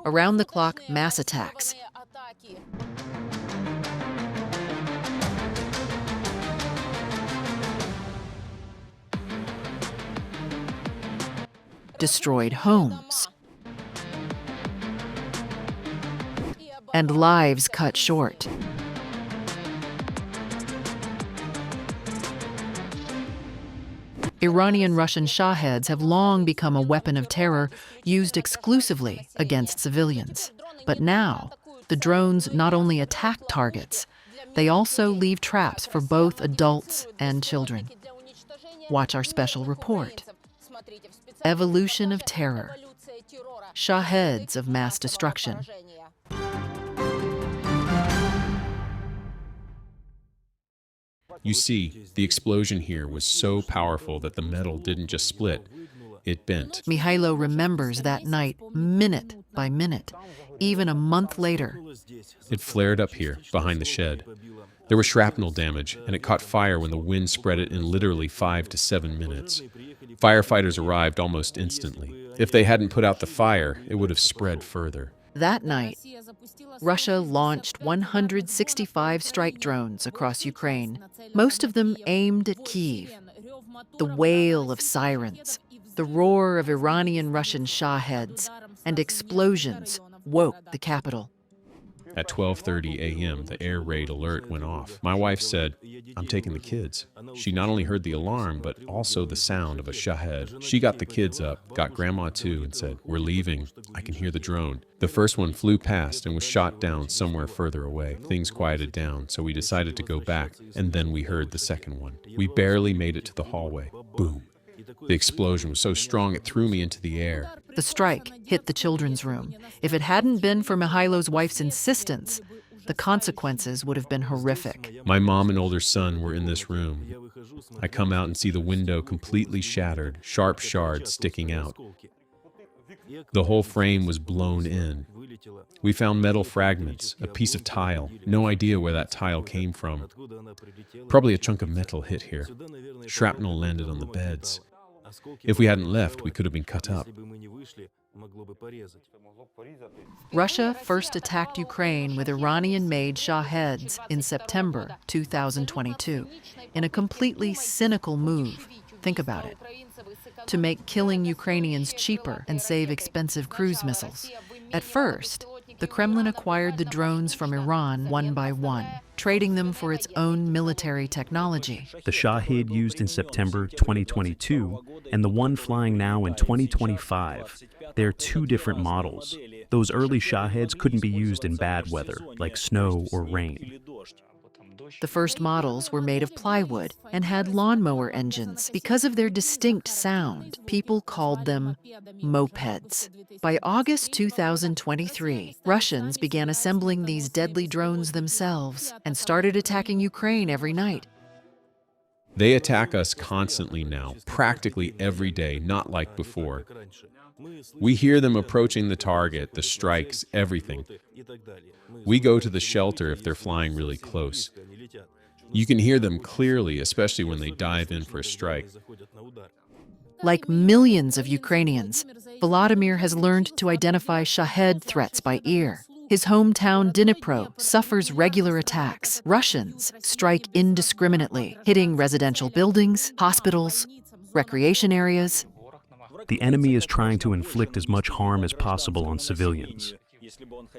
around-the-clock mass attacks. Destroyed homes. And lives cut short. Iranian-Russian Shaheds have long become a weapon of terror used exclusively against civilians. But now, the drones not only attack targets, they also leave traps for both adults and children. Watch our special report. Evolution of Terror. Shaheds of Mass Destruction. You see, the explosion here was so powerful that the metal didn't just split, it bent. Mihailo remembers that night, minute by minute, even a month later. It flared up here, behind the shed. There was shrapnel damage, and it caught fire when the wind spread it in literally 5 to 7 minutes. Firefighters arrived almost instantly. If they hadn't put out the fire, it would have spread further. That night, Russia launched 165 strike drones across Ukraine, most of them aimed at Kyiv. The wail of sirens, the roar of Iranian-Russian Shaheds, and explosions woke the capital. At 12:30 a.m., the air raid alert went off. My wife said, "I'm taking the kids." She not only heard the alarm, but also the sound of a Shahed. She got the kids up, got Grandma too, and said, "We're leaving. I can hear the drone." The first one flew past and was shot down somewhere further away. Things quieted down, so we decided to go back, and then we heard the second one. We barely made it to the hallway. Boom. The explosion was so strong it threw me into the air. The strike hit the children's room. If it hadn't been for Mihailo's wife's insistence, the consequences would have been horrific. My mom and older son were in this room. I come out and see the window completely shattered, sharp shards sticking out. The whole frame was blown in. We found metal fragments, a piece of tile. No idea where that tile came from. Probably a chunk of metal hit here. Shrapnel landed on the beds. If we hadn't left, we could have been cut up. Russia first attacked Ukraine with Iranian-made Shaheds in September 2022 in a completely cynical move. Think about it. To make killing Ukrainians cheaper and save expensive cruise missiles. At first, the Kremlin acquired the drones from Iran one by one, trading them for its own military technology. The Shahed used in September 2022 and the one flying now in 2025, they're two different models. Those early Shaheds couldn't be used in bad weather, like snow or rain. The first models were made of plywood and had lawnmower engines. Because of their distinct sound, people called them mopeds. By August 2023, Russians began assembling these deadly drones themselves and started attacking Ukraine every night. They attack us constantly now, practically every day, not like before. We hear them approaching the target, the strikes, everything. We go to the shelter if they're flying really close. You can hear them clearly, especially when they dive in for a strike. Like millions of Ukrainians, Volodymyr has learned to identify Shahed threats by ear. His hometown Dnipro suffers regular attacks. Russians strike indiscriminately, hitting residential buildings, hospitals, recreation areas. The enemy is trying to inflict as much harm as possible on civilians.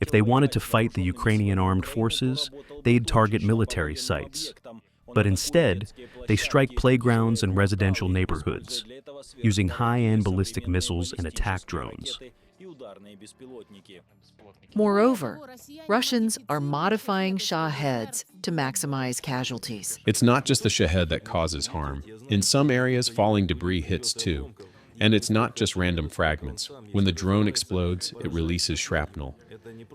If they wanted to fight the Ukrainian armed forces, they'd target military sites. But instead, they strike playgrounds and residential neighborhoods, using high-end ballistic missiles and attack drones. Moreover, Russians are modifying Shaheds to maximize casualties. It's not just the Shahed that causes harm. In some areas, falling debris hits too. And it's not just random fragments. When the drone explodes, it releases shrapnel.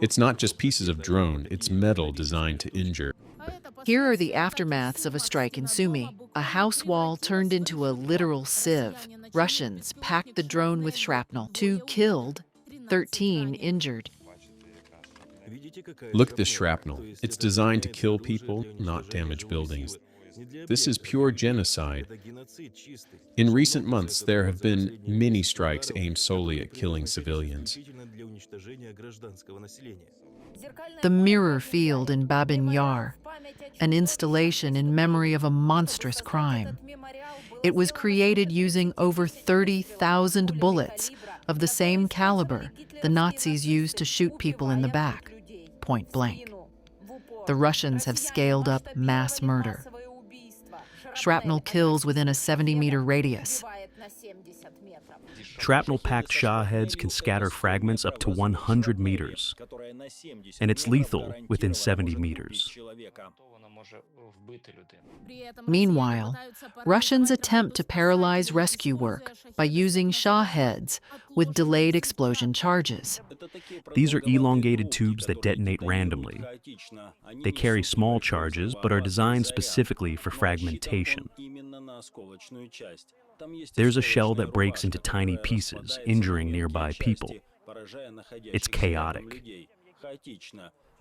It's not just pieces of drone, it's metal designed to injure. Here are the aftermaths of a strike in Sumy. A house wall turned into a literal sieve. Russians packed the drone with shrapnel. 2 killed, 13 injured. Look at this shrapnel. It's designed to kill people, not damage buildings. This is pure genocide. In recent months, there have been many strikes aimed solely at killing civilians. The Mirror Field in Babin Yar, an installation in memory of a monstrous crime. It was created using over 30,000 bullets of the same caliber the Nazis used to shoot people in the back, point blank. The Russians have scaled up mass murder. Shrapnel kills within a 70-meter radius. Shrapnel-packed Shaheds can scatter fragments up to 100 meters, and it's lethal within 70 meters. Meanwhile, Russians attempt to paralyze rescue work by using Shaheds with delayed explosion charges. These are elongated tubes that detonate randomly. They carry small charges but are designed specifically for fragmentation. There's a shell that breaks into tiny pieces, injuring nearby people. It's chaotic.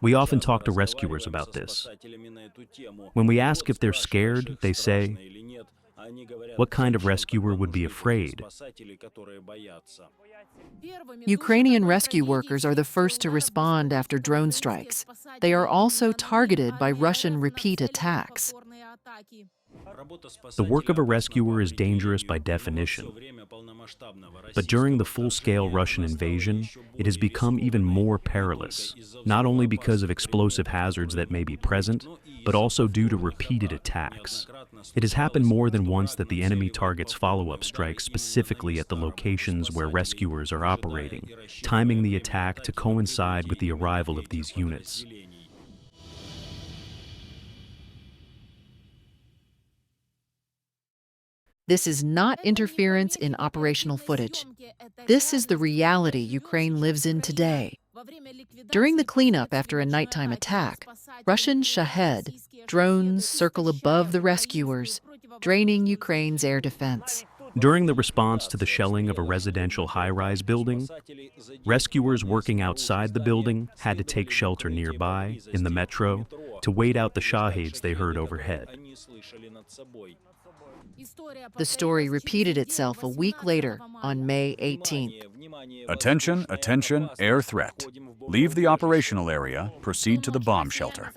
We often talk to rescuers about this. When we ask if they're scared, they say, "What kind of rescuer would be afraid?" Ukrainian rescue workers are the first to respond after drone strikes. They are also targeted by Russian repeat attacks. The work of a rescuer is dangerous by definition. But during the full-scale Russian invasion, it has become even more perilous, not only because of explosive hazards that may be present, but also due to repeated attacks. It has happened more than once that the enemy targets follow-up strikes specifically at the locations where rescuers are operating, timing the attack to coincide with the arrival of these units. This is not interference in operational footage. This is the reality Ukraine lives in today. During the cleanup after a nighttime attack, Russian Shahed drones circle above the rescuers, draining Ukraine's air defense. During the response to the shelling of a residential high-rise building, rescuers working outside the building had to take shelter nearby, in the metro, to wait out the Shaheds they heard overhead. The story repeated itself a week later, on May 18th. Attention, attention, air threat. Leave the operational area, proceed to the bomb shelter.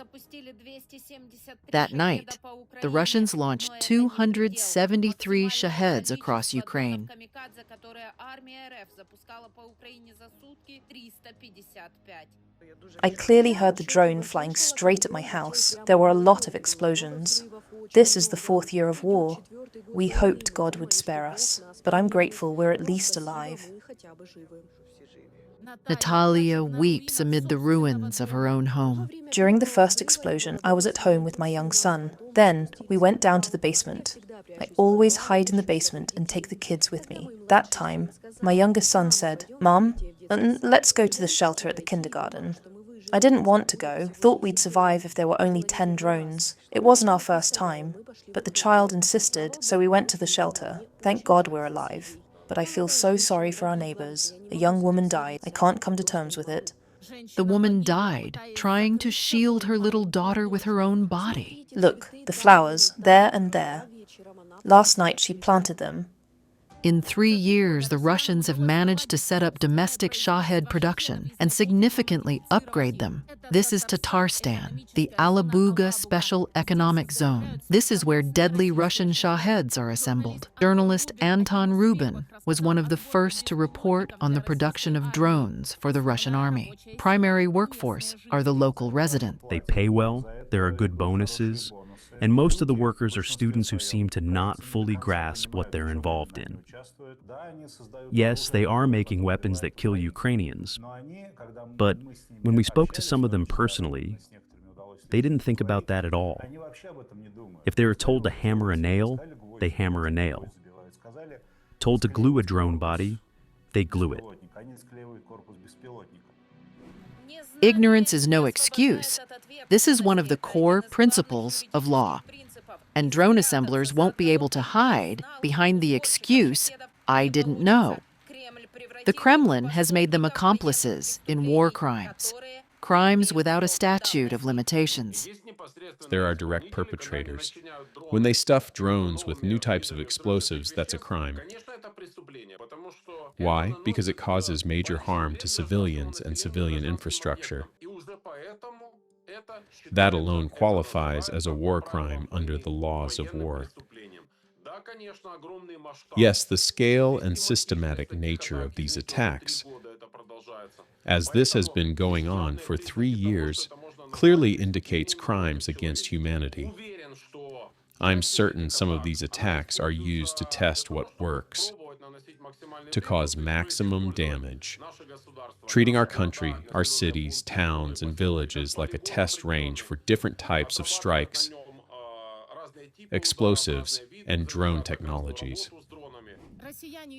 That night, the Russians launched 273 Shaheds across Ukraine. I clearly heard the drone flying straight at my house. There were a lot of explosions. This is the 4th year of war. We hoped God would spare us, but I'm grateful we're at least alive. Natalia weeps amid the ruins of her own home. During the first explosion, I was at home with my young son. Then, we went down to the basement. I always hide in the basement and take the kids with me. That time, my youngest son said, "Mom, let's go to the shelter at the kindergarten." I didn't want to go, thought we'd survive if there were only 10 drones. It wasn't our first time, but the child insisted, so we went to the shelter. Thank God we're alive. But I feel so sorry for our neighbors. A young woman died. I can't come to terms with it. The woman died, trying to shield her little daughter with her own body. Look, the flowers, there and there. Last night she planted them. In 3 years, the Russians have managed to set up domestic Shahed production and significantly upgrade them. This is Tatarstan, the Alabuga Special Economic Zone. This is where deadly Russian Shaheds are assembled. Journalist Anton Rubin was one of the first to report on the production of drones for the Russian army. Primary workforce are the local residents. They pay well, there are good bonuses, and most of the workers are students who seem to not fully grasp what they're involved in. Yes, they are making weapons that kill Ukrainians, but when we spoke to some of them personally, they didn't think about that at all. If they were told to hammer a nail, they hammer a nail. Told to glue a drone body, they glue it. Ignorance is no excuse. This is one of the core principles of law. And drone assemblers won't be able to hide behind the excuse, "I didn't know." The Kremlin has made them accomplices in war crimes. crimes without a statute of limitations. There are direct perpetrators. When they stuff drones with new types of explosives, that's a crime. Why? Because it causes major harm to civilians and civilian infrastructure. That alone qualifies as a war crime under the laws of war. Yes, the scale and systematic nature of these attacks, as this has been going on for 3 years, clearly indicates crimes against humanity. I'm certain some of these attacks are used to test what works, to cause maximum damage, treating our country, our cities, towns, and villages like a test range for different types of strikes, explosives, and drone technologies.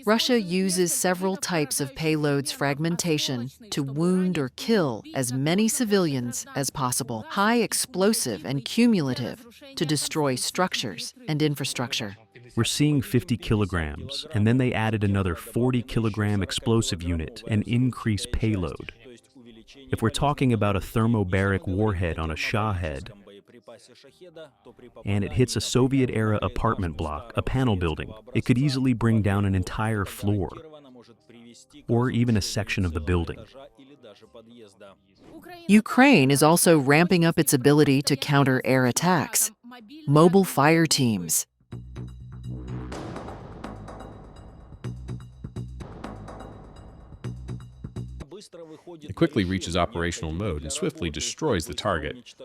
Russia uses several types of payloads fragmentation to wound or kill as many civilians as possible, high explosive and cumulative to destroy structures and infrastructure. We're seeing 50 kilograms, and then they added another 40-kilogram explosive unit and increased payload. If we're talking about a thermobaric warhead on a Shahed, and it hits a Soviet-era apartment block, a panel building, it could easily bring down an entire floor, or even a section of the building. Ukraine is also ramping up its ability to counter air attacks. Mobile fire teams. It quickly reaches operational mode and swiftly destroys the target.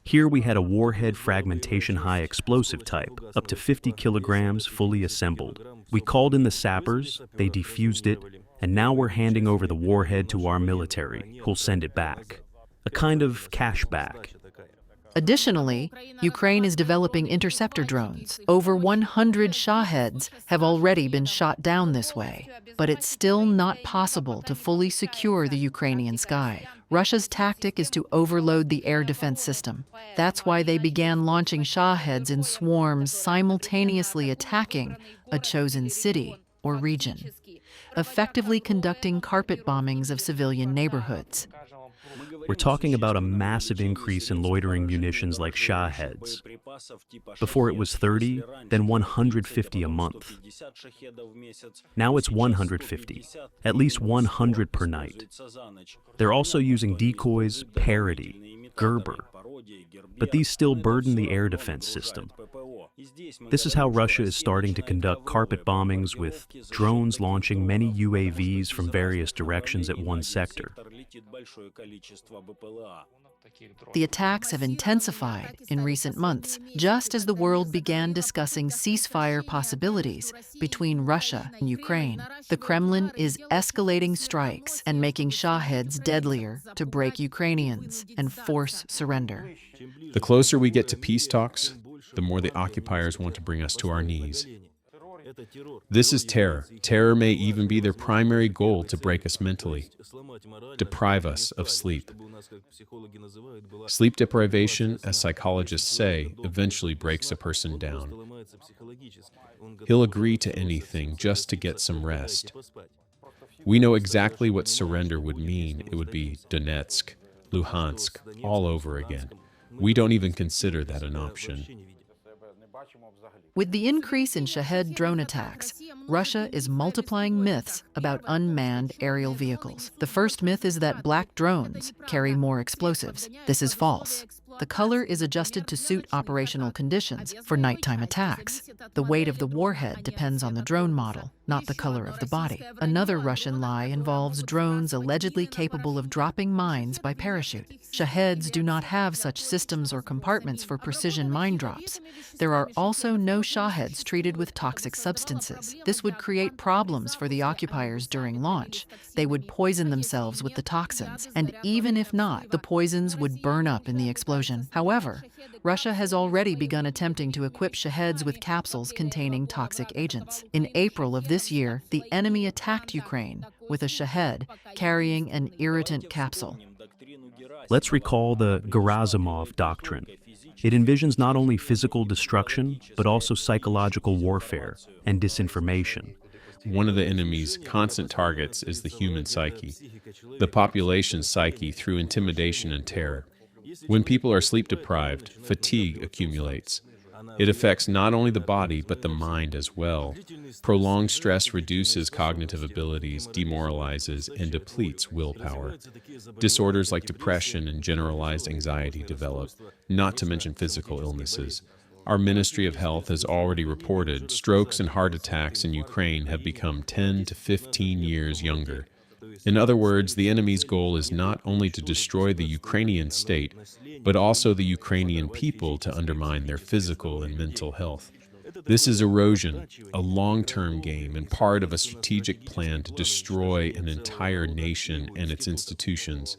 Here we had a warhead fragmentation high explosive type, up to 50 kilograms fully assembled. We called in the sappers, they defused it, and now we're handing over the warhead to our military, who'll send it back. A kind of cash back. Additionally, Ukraine is developing interceptor drones. Over 100 Shaheds have already been shot down this way, but it's still not possible to fully secure the Ukrainian sky. Russia's tactic is to overload the air defense system. That's why they began launching Shaheds in swarms, simultaneously attacking a chosen city or region, effectively conducting carpet bombings of civilian neighborhoods. We're talking about a massive increase in loitering munitions like Shaheds. Before it was 30, then 150 a month. Now it's 150, at least 100 per night. They're also using decoys, parity, Gerber, but these still burden the air defense system. This is how Russia is starting to conduct carpet bombings with drones launching many UAVs from various directions at one sector. The attacks have intensified in recent months, just as the world began discussing ceasefire possibilities between Russia and Ukraine. The Kremlin is escalating strikes and making Shaheds deadlier to break Ukrainians and force surrender. The closer we get to peace talks, the more the occupiers want to bring us to our knees. This is terror. Terror may even be their primary goal to break us mentally, deprive us of sleep. Sleep deprivation, as psychologists say, eventually breaks a person down. He'll agree to anything just to get some rest. We know exactly what surrender would mean. It would be Donetsk, Luhansk, all over again. We don't even consider that an option. With the increase in Shahed drone attacks, Russia is multiplying myths about unmanned aerial vehicles. The first myth is that black drones carry more explosives. This is false. The color is adjusted to suit operational conditions for nighttime attacks. The weight of the warhead depends on the drone model, not the color of the body. Another Russian lie involves drones allegedly capable of dropping mines by parachute. Shaheds do not have such systems or compartments for precision mine drops. There are also no Shaheds treated with toxic substances. This would create problems for the occupiers during launch. They would poison themselves with the toxins, and even if not, the poisons would burn up in the explosion. However, Russia has already begun attempting to equip Shaheds with capsules containing toxic agents. In April of this year, the enemy attacked Ukraine with a Shahed carrying an irritant capsule. Let's recall the Gerasimov doctrine. It envisions not only physical destruction, but also psychological warfare and disinformation. One of the enemy's constant targets is the human psyche, the population's psyche through intimidation and terror. When people are sleep deprived, fatigue accumulates. It affects not only the body, but the mind as well. Prolonged stress reduces cognitive abilities, demoralizes, and depletes willpower. Disorders like depression and generalized anxiety develop, not to mention physical illnesses. Our Ministry of Health has already reported strokes and heart attacks in Ukraine have become 10 to 15 years younger. In other words, the enemy's goal is not only to destroy the Ukrainian state, but also the Ukrainian people to undermine their physical and mental health. This is erosion, a long-term game and part of a strategic plan to destroy an entire nation and its institutions.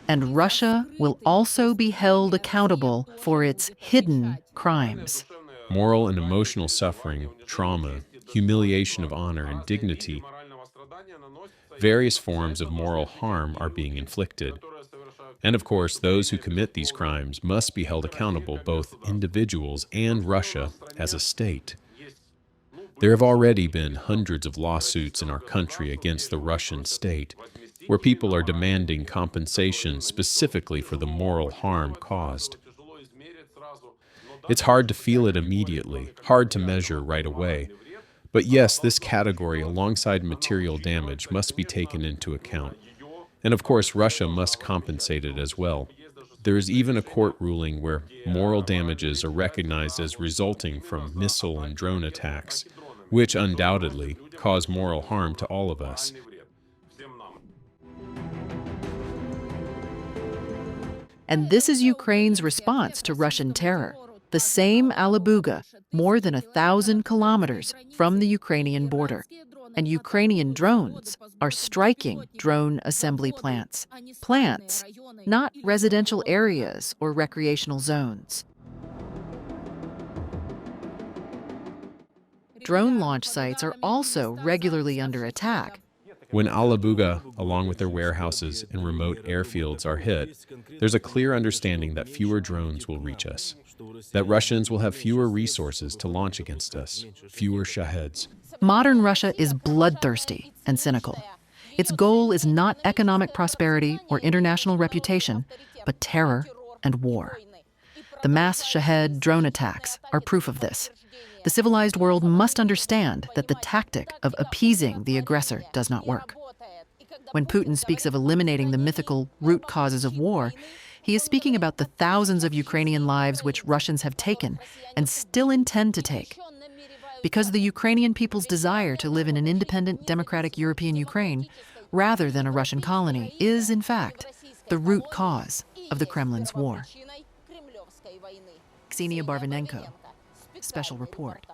And Russia will also be held accountable for its hidden crimes. Moral and emotional suffering, trauma, humiliation of honor and dignity. Various forms of moral harm are being inflicted. And of course, those who commit these crimes must be held accountable, both individuals and Russia as a state. There have already been hundreds of lawsuits in our country against the Russian state, where people are demanding compensation specifically for the moral harm caused. It's hard to feel it immediately, hard to measure right away. But yes, this category, alongside material damage, must be taken into account. And of course, Russia must compensate it as well. There is even a court ruling where moral damages are recognized as resulting from missile and drone attacks, which undoubtedly cause moral harm to all of us. And this is Ukraine's response to Russian terror. The same Alabuga, more than 1,000 kilometers from the Ukrainian border. And Ukrainian drones are striking drone assembly plants. Plants, not residential areas or recreational zones. Drone launch sites are also regularly under attack. When Alabuga, along with their warehouses and remote airfields, are hit, there's a clear understanding that fewer drones will reach us, that Russians will have fewer resources to launch against us, fewer Shaheds. Modern Russia is bloodthirsty and cynical. Its goal is not economic prosperity or international reputation, but terror and war. The mass Shahed drone attacks are proof of this. The civilized world must understand that the tactic of appeasing the aggressor does not work. When Putin speaks of eliminating the mythical root causes of war, he is speaking about the thousands of Ukrainian lives which Russians have taken and still intend to take. Because the Ukrainian people's desire to live in an independent, democratic European Ukraine, rather than a Russian colony, is, in fact, the root cause of the Kremlin's war. Ksenia Barvinenko, Special Report.